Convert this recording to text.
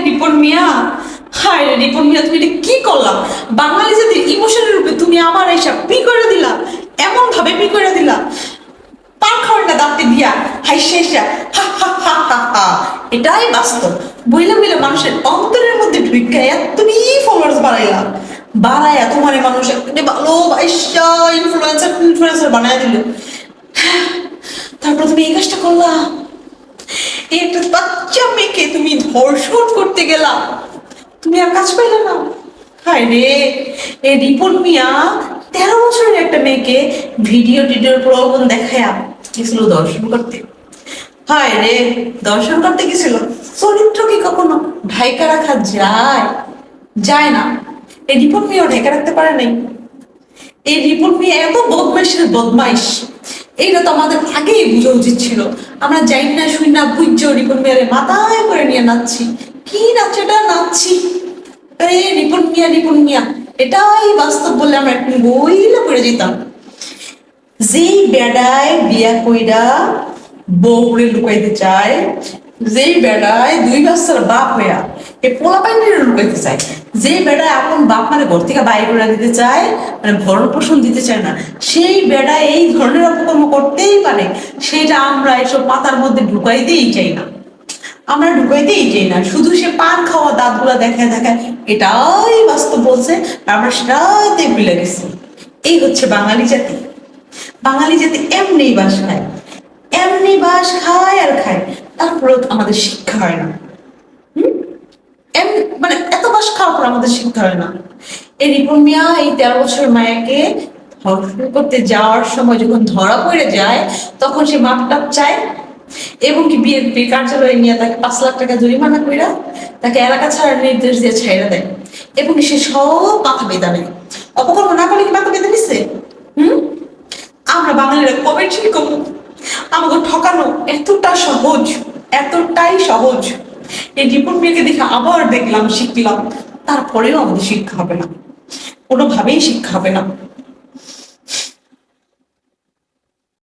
রিপন মিয়া, হায় রে রিপন মিয়া, তুমি এটা কি করলা? বাঙালি জাতির ইমোশনের রূপে তুমি আমার এসব পি করে দিলা, এমন ভাবে পি করে দিলা, পান খাওয়ার না দাঁতে দিয়া হাইসা হা হা হা হা হা। এটাই বাস্তব। বইলা বইলা মানুষের অন্তরের মধ্যে ঢুকাইয়া তুমি ফলোয়ার্স বাড়াইলা, বাড়াইয়া তোমার মানুষ একটা ভালোবাসা ইনফ্লুয়েন্সার ইনফ্লুয়েন্সার বানাই দিল। তারপর তুমি এই কাজটা করলা, এই একটা বাচ্চা মেয়েকে তুমি ধর্ষণ করতে গেলা, তুমি আর কাজ পাইলে না। হায় রে, এই রিপন মিয়া 13 বছরের একটা মেয়েকে ভিডিও টিডিওর প্রলোভন দেখায়া গেছিল দর্শন করতে। হায় রে, দর্শন করতে গেছিল, চরিত্র কি কখনো ঢাইকা রাখা যায়? যায় না। এই রিপন মিয়াও ঢাইকা রাখতে পারে নাই। এই রিপন মিয়া এত বদমাইশের বদমাইশ, এইটা তো আমাদের আগেই বোঝা উচিত ছিল। আমরা যাই না শুই না বুঝছো রিপন মিয়ারে মাথায় করে নিয়ে নাচছি। কি নাচটা নাচছি, আরে রিপন মিয়া রিপন মিয়া, এটাই বাস্তব বলে আমরা একটু বইলে পড়ে যেতাম। যেই বেড়ায় বিয়া কইরা বউরে লুকাইতে চায়, যেই বেড়ায় 2 বাচ্চার বাপ হইয়া এই পোলা পাইনের লুকাইতে চায়, যে বেড়ায় আপন বাপ মানে ঘর থেকে বাইরে করে দিতে চায়, মানে ভরণ পোষণ দিতে চায় না, সেই বেড়ায় এই ধরনের অপকর্ম করতেই পারে। সেটা আমরা এসব পাতার মধ্যে ঢুকাইতেই চাই না, আমরা ঢুকাইতেই চাই না। শুধু সে পান খাওয়া দাঁতগুলা দেখায় দেখায় এটাই বাস্তব বলছে, আমরা সেটাতে ভুলে গেছি। এই হচ্ছে বাঙালি জাতি। বাঙালি জাতি এমনি বাস খায়, এমনি বাস খায় আর খায়, তারপরে আমাদের শিক্ষা হয় না। মানে এত বাস খাওয়ার পর আমাদের শিক্ষা হয় না। এই রিপন মিয়া এই 13 বছরের মায়াকে ধর্ষণ করতে যাওয়ার সময় যখন ধরা পড়ে যায়, তখন সে মাপ টাপ চায় এবং কি বিএনপি কার্যালয়ে নিয়ে তাকে 5 লাখ টাকা জরিমানা কইরা তাকে এলাকা ছাড়ার নির্দেশ দিয়ে ছাইড়া দেয়, এবং সে সব মাথা বেঁধা নেয়। অপকর্ম না করলে কি মাথা বেঁধে নিচ্ছে? আমরা বাঙালিরা কবে ঠিক করবো? আমাকে ঠকানো এতটা সহজ, এতটাই সহজ। এই রিপন মিয়াকে দেখে আবার দেখলাম, শিখলাম, তারপরেও আমাদের শিক্ষা হবে না, কোনোভাবেই শিক্ষা হবে না।